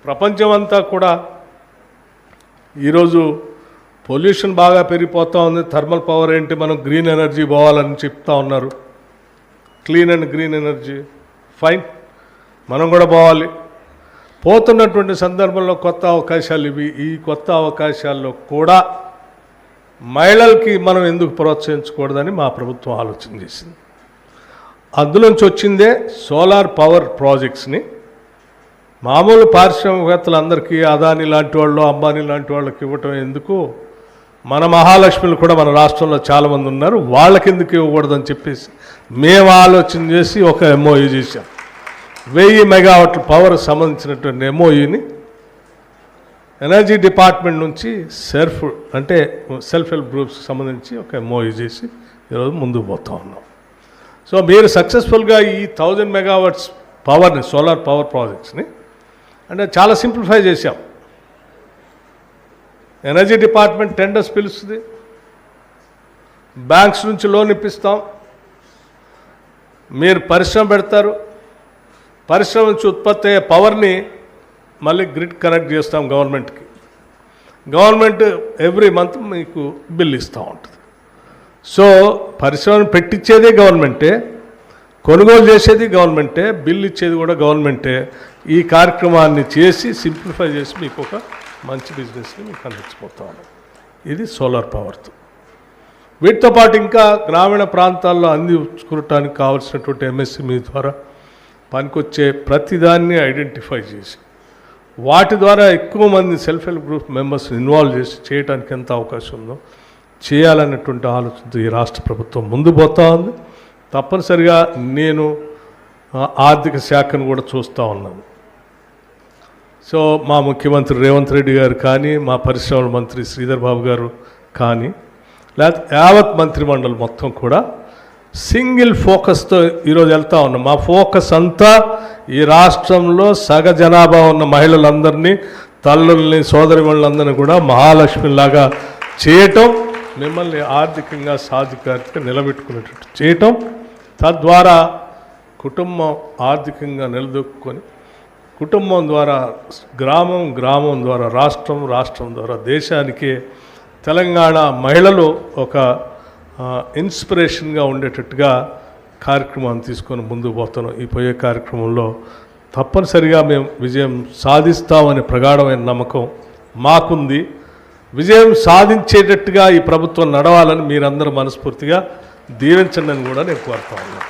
ప్రపంచమంతా కూడా ఈరోజు పొల్యూషన్ బాగా పెరిగిపోతూ ఉంది. థర్మల్ పవర్ ఏంటి, మనం గ్రీన్ ఎనర్జీ పోవాలని చెప్తా ఉన్నారు. Clean and green energy fine, మనం కూడా పోవాలి. పోతున్నటువంటి సందర్భంలో కొత్త అవకాశాలు ఇవి. ఈ కొత్త అవకాశాల్లో కూడా మహిళలకి మనం ఎందుకు ప్రోత్సహించకూడదని మా ప్రభుత్వం ఆలోచన చేసింది. అందులోంచి వచ్చిందే సోలార్ పవర్ ప్రాజెక్ట్స్ని మామూలు పారిశ్రామికవేత్తలందరికీ అదాని లాంటి వాళ్ళు, అంబానీ లాంటి వాళ్ళకి ఇవ్వటం ఎందుకు, మన మహాలక్ష్మిలు కూడా మన రాష్ట్రంలో చాలామంది ఉన్నారు, వాళ్ళకి ఎందుకు ఇవ్వకూడదని చెప్పేసి మేము ఆలోచన చేసి ఒక ఎంఓయూ చేశాం. 1000 మెగావాట్ల పవర్ సంబంధించినటువంటి ఎంఓయూని ఎనర్జీ డిపార్ట్మెంట్ నుంచి సెల్ఫ్ హెల్ప్ గ్రూప్స్కి సంబంధించి ఒక ఎంఓయూ చేసి ఈరోజు ముందుకు పోతూ ఉన్నాం. సో మీరు సక్సెస్ఫుల్గా ఈ 1000 మెగావాట్స్ పవర్ని, సోలార్ పవర్ ప్రాజెక్ట్స్ని అంటే చాలా సింప్లిఫై చేశాం. ఎనర్జీ డిపార్ట్మెంట్ టెండర్స్ పిలుస్తుంది, బ్యాంక్స్ నుంచి లోన్ ఇప్పిస్తాం, మీరు పరిశ్రమ పెడతారు, పరిశ్రమ నుంచి ఉత్పత్తి అయ్యే పవర్ని మళ్ళీ గ్రిడ్ కనెక్ట్ చేస్తాం గవర్నమెంట్కి. గవర్నమెంట్ ఎవ్రీ మంత్ మీకు బిల్ ఇస్తూ ఉంటుంది. సో పరిశ్రమను పెట్టించేదే గవర్నమెంటే, కొనుగోలు చేసేది గవర్నమెంటే, బిల్ ఇచ్చేది కూడా గవర్నమెంటే. ఈ కార్యక్రమాన్ని చేసి సింప్లిఫై చేసి మీకు ఒక మంచి బిజినెస్ని మీకు అందించిపోతాము. ఇది సోలార్ పవర్తో. వీటితో పాటు ఇంకా గ్రామీణ ప్రాంతాల్లో అందించుకోవటానికి కావాల్సినటువంటి ఎంఎస్ఎంఈ ద్వారా పనికొచ్చే ప్రతిదాన్ని ఐడెంటిఫై చేసి వాటి ద్వారా ఎక్కువ మంది self help group members involve చేసి చేయడానికి ఎంత అవకాశం ఉందో చేయాలనేటువంటి ఆలోచనతో ఈ రాష్ట్ర ప్రభుత్వం ముందు పోతా ఉంది. తప్పనిసరిగా నేను ఆర్థిక శాఖను కూడా చూస్తూ ఉన్నాను. సో మా ముఖ్యమంత్రి రేవంత్ రెడ్డి గారు కానీ, మా పరిశ్రమల మంత్రి శ్రీధర్ బాబు గారు కానీ, లేకపోతే యావత్ మంత్రిమండలి మొత్తం కూడా సింగిల్ ఫోకస్తో ఈరోజు వెళ్తూ ఉన్నాం. మా ఫోకస్ అంతా ఈ రాష్ట్రంలో సగ జనాభా ఉన్న మహిళలందరినీ, తల్లుల్ని, సోదరిమణులందరినీ కూడా మహాలక్ష్మిలాగా చేయటం, మిమ్మల్ని ఆర్థికంగా సాధికారికంగా నిలబెట్టుకునేటట్టు చేయటం, తద్వారా కుటుంబం ఆర్థికంగా నిలదొక్కుని కుటుంబం ద్వారా గ్రామం, గ్రామం ద్వారా రాష్ట్రం, రాష్ట్రం ద్వారా దేశానికే తెలంగాణ మహిళలు ఒక ఇన్స్పిరేషన్గా ఉండేటట్టుగా కార్యక్రమాన్ని తీసుకొని ముందుకు పోతున్నాం. ఈ పోయే కార్యక్రమంలో తప్పనిసరిగా మేము విజయం సాధిస్తామనే ప్రగాఢమైన నమ్మకం మాకుంది. విజయం సాధించేటట్టుగా ఈ ప్రభుత్వం నడవాలని మీరందరూ మనస్ఫూర్తిగా దీవించండి అని కూడా నేను కోరుతా ఉన్నాను.